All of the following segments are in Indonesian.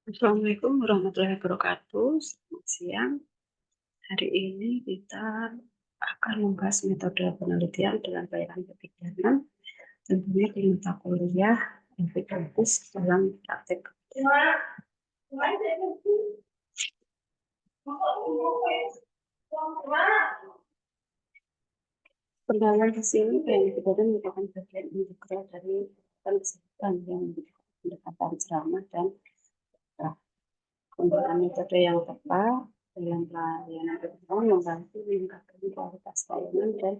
Assalamualaikum warahmatullahi wabarakatuh. Selamat siang. Hari ini kita akan membahas metode penelitian dengan bayaran kebidanan, tentunya di mata kuliah evidentis dalam praktek. Penilaian di sini kebidanan merupakan bagian integral dari kesehatan yang pendekatan ceramah dan penggunaan metode yang tepat dalam pelayanan kebidanan membantu meningkatkan kualitas layanan dan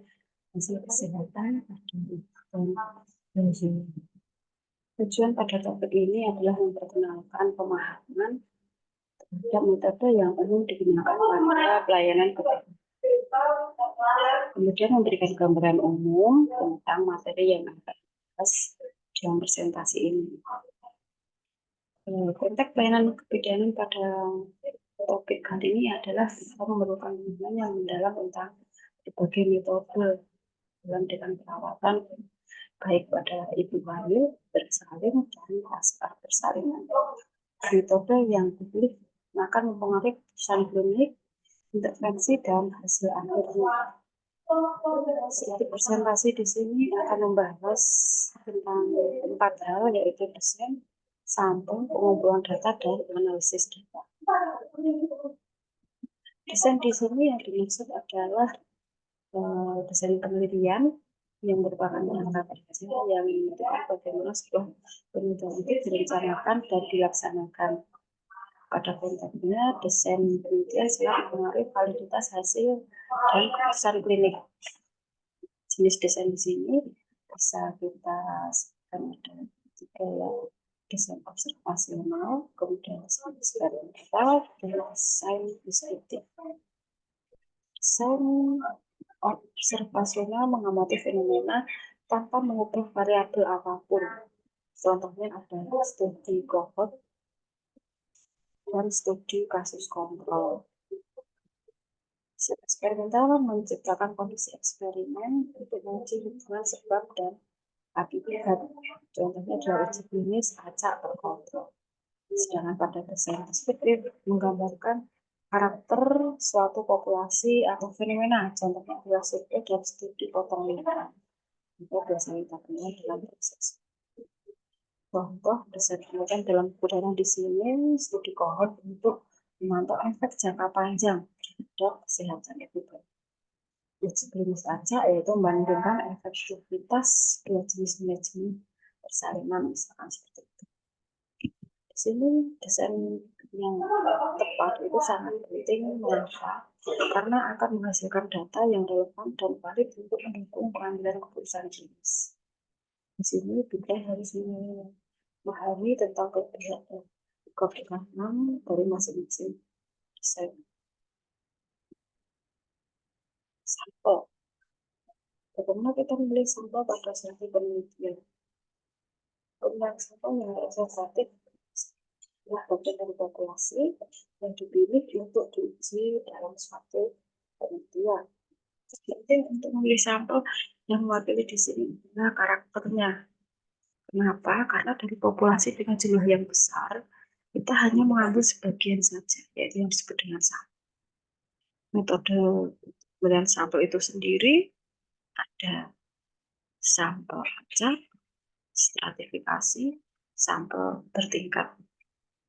hasil kesehatan dan tujuan pada topik ini adalah memperkenalkan pemahaman terhadap metode yang umum digunakan pada pelayanan kebidanan. Kemudian memberikan gambaran umum tentang materi yang akan dibahas dalam presentasi ini. Konteks pelayanan kebidanan pada topik kali ini adalah memerlukan pemahaman yang mendalam tentang berbagai metode dalam dengan perawatan baik pada ibu hamil, bersalin, dan pasca persalinan. Metode yang dipilih akan mempengaruhi keputusan klinik, intervensi, dan hasil akhirnya. Sedikit presentasi di sini akan membahas tentang 4 hal, yaitu desain, sampel, pengumpulan data, dan analisis data. Desain di sini yang dimaksud adalah desain penelitian yang merupakan langkah dasar yang menentukan bagaimana sebuah penelitian itu direncanakan dan dilaksanakan. Pada konteksnya, desain penelitian sangat mempengaruhi validitas hasil dan keputusan klinik. Jenis desain di sini bisa kita sebutkan ada 3, ya: desain observasional, kemudian desain eksperimental, dan desain deskriptif. Desain observasional mengamati fenomena tanpa mengubah variabel apapun. Contohnya adalah studi cohort dan studi kasus kontrol. Eksperimental menciptakan kondisi eksperimen untuk menguji hubungan sebab dan akibat. Contohnya adalah uji klinis acak terkontrol. Sedangkan pada desain deskriptif menggambarkan karakter suatu populasi atau fenomena. Contohnya adalah survei dan studi potong lingkaran. Itu biasanya kita kenal dalam proses. Contoh desain penelitian dalam kebidanan di sini studi kohort untuk memantau efek jangka panjang terhadap kesehatan ibu bayi. Uji klinis acak yaitu membandingkan efektivitas dua jenis manajemen persalinan, misalkan seperti itu. Di sini desain yang tepat itu sangat penting karena akan menghasilkan data yang relevan dan valid untuk mendukung pengambilan keputusan klinis. Di sini kita harus memahami tentang kebijakan dari masing-masing desain. Sampel. Bagaimana kita memilih sampel pada suatu penelitian? Pemilihan sampel yang representatif adalah bagian dari populasi yang dipilih untuk diuji dalam suatu penelitian. Penting untuk memilih sampel yang mewakili di sini adalah karakternya. Kenapa? Karena dari populasi dengan jumlah yang besar, kita hanya mengambil sebagian saja, yaitu yang disebut dengan sampel. Metode pemilihan sampel itu sendiri ada sampel acak, stratifikasi, sampel bertingkat.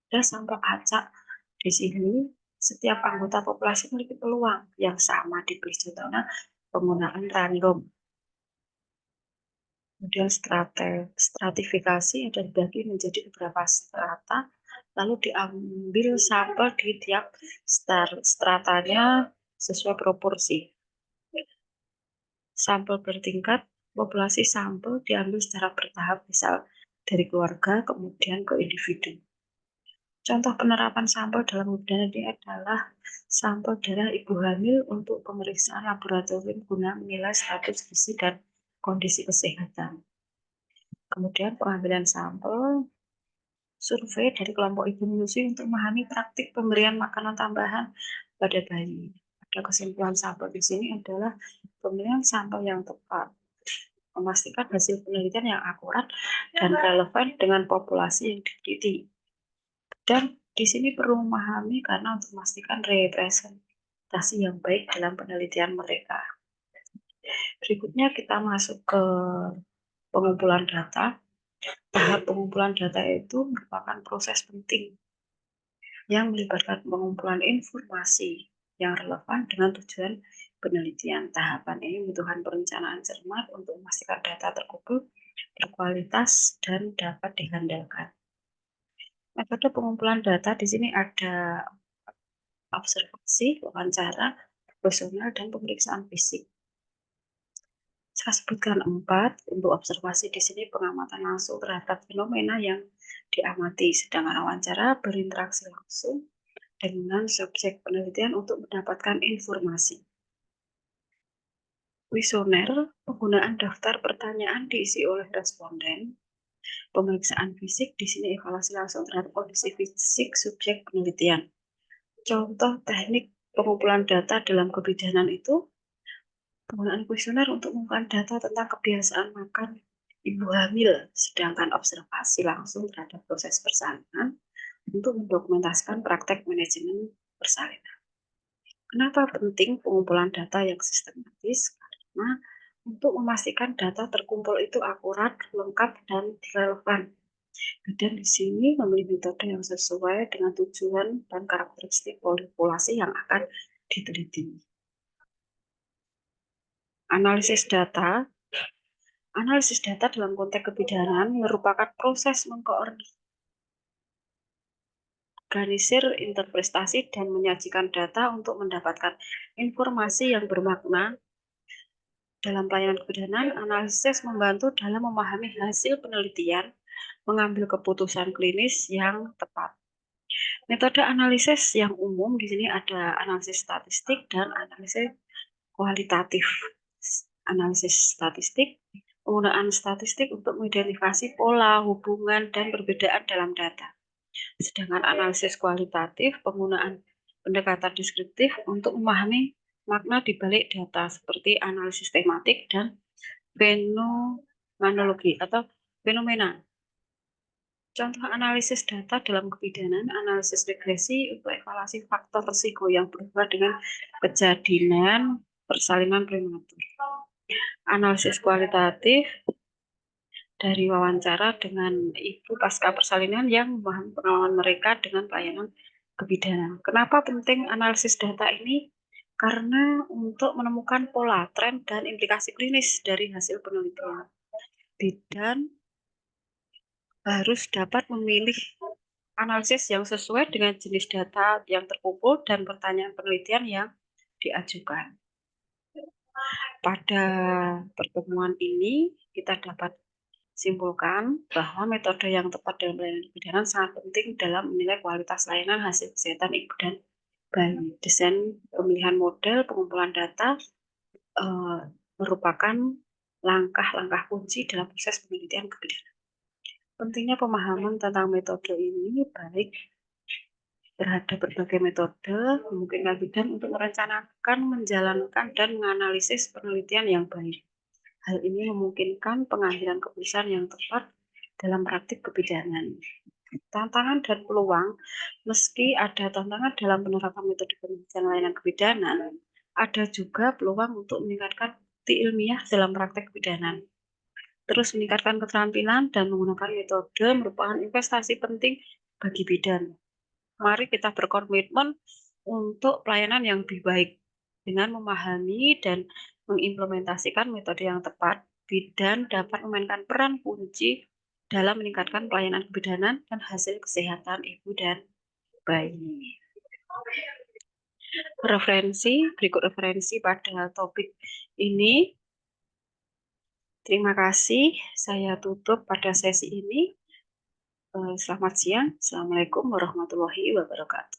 Dan sampel acak di sini setiap anggota populasi memiliki peluang yang sama diberi, contohnya penggunaan random. Kemudian stratifikasi ada dibagi menjadi beberapa strata, lalu diambil sampel di tiap stratanya sesuai proporsi. Sampel bertingkat, populasi sampel diambil secara bertahap, misal dari keluarga kemudian ke individu. Contoh penerapan sampel dalam kebidanan ini adalah sampel darah ibu hamil untuk pemeriksaan laboratorium guna menilai status gizi dan kondisi kesehatan. Kemudian pengambilan sampel, survei dari kelompok ibu menyusui untuk memahami praktik pemberian makanan tambahan pada bayi. Pada kesimpulan sampel di sini adalah pemilihan sampel yang tepat memastikan hasil penelitian yang akurat dan relevan dengan populasi yang diteliti. Dan di sini perlu memahami karena untuk memastikan representasi yang baik dalam penelitian mereka. Berikutnya kita masuk ke pengumpulan data. Tahap pengumpulan data itu merupakan proses penting yang melibatkan pengumpulan informasi yang relevan dengan tujuan penelitian. Tahapan ini membutuhkan perencanaan cermat untuk memastikan data terkumpul berkualitas dan dapat diandalkan. Metode pengumpulan data di sini ada observasi, wawancara, kuesioner, dan pemeriksaan fisik. Saya sebutkan 4. Untuk observasi di sini pengamatan langsung terhadap fenomena yang diamati, sedangkan wawancara berinteraksi langsung dengan subjek penelitian untuk mendapatkan informasi. Kuesioner, penggunaan daftar pertanyaan diisi oleh responden. Pemeriksaan fisik di sini evaluasi langsung terhadap kondisi fisik subjek penelitian. Contoh teknik pengumpulan data dalam kebidanan itu penggunaan kuesioner untuk mengumpulkan data tentang kebiasaan makan ibu hamil, sedangkan observasi langsung terhadap proses persalinan untuk mendokumentasikan praktek manajemen persalinan. Kenapa penting pengumpulan data yang sistematis? Karena untuk memastikan data terkumpul itu akurat, lengkap, dan relevan. Dan di sini memilih metode yang sesuai dengan tujuan dan karakteristik populasi yang akan diteliti. Analisis data. Analisis data dalam konteks kebidanan merupakan proses mengorganisir interpretasi dan menyajikan data untuk mendapatkan informasi yang bermakna. Dalam pelayanan kebidanan, analisis membantu dalam memahami hasil penelitian, mengambil keputusan klinis yang tepat. Metode analisis yang umum di sini ada analisis statistik dan analisis kualitatif. Analisis statistik, penggunaan statistik untuk mengidentifikasi pola, hubungan, dan perbedaan dalam data. Sedangkan analisis kualitatif, penggunaan pendekatan deskriptif untuk memahami makna di balik data seperti analisis tematik dan fenomenologi atau fenomena. Contoh analisis data dalam kebidanan, analisis regresi untuk evaluasi faktor risiko yang berhubungan dengan kejadian persalinan prematur. Analisis kualitatif dari wawancara dengan ibu pasca persalinan yang memahami pengalaman mereka dengan pelayanan kebidanan. Kenapa penting analisis data ini? Karena untuk menemukan pola, tren, dan implikasi klinis dari hasil penelitian. Bidan harus dapat memilih analisis yang sesuai dengan jenis data yang terkumpul dan pertanyaan penelitian yang diajukan. Pada pertemuan ini, kita dapat simpulkan bahwa metode yang tepat dalam pelayanan kebidanan sangat penting dalam menilai kualitas layanan hasil kesehatan ibu dan bayi. Desain pemilihan model pengumpulan data merupakan langkah-langkah kunci dalam proses penelitian kebidanan. Pentingnya pemahaman tentang metode ini baik terhadap berbagai metode memungkinkan bidan untuk merencanakan, menjalankan, dan menganalisis penelitian yang baik. Hal ini memungkinkan pengambilan keputusan yang tepat dalam praktik kebidanan. Tantangan dan peluang, meski ada tantangan dalam penerapan metode penelitian layanan kebidanan, ada juga peluang untuk meningkatkan bukti ilmiah dalam praktek kebidanan. Terus meningkatkan keterampilan dan menggunakan metode merupakan investasi penting bagi bidan. Mari kita berkomitmen untuk pelayanan yang lebih baik. Dengan memahami dan mengimplementasikan metode yang tepat, bidan dapat memainkan peran kunci dalam meningkatkan pelayanan kebidanan dan hasil kesehatan ibu dan bayi. Berikut referensi pada topik ini. Terima kasih, saya tutup pada sesi ini. Selamat siang, Assalamualaikum warahmatullahi wabarakatuh.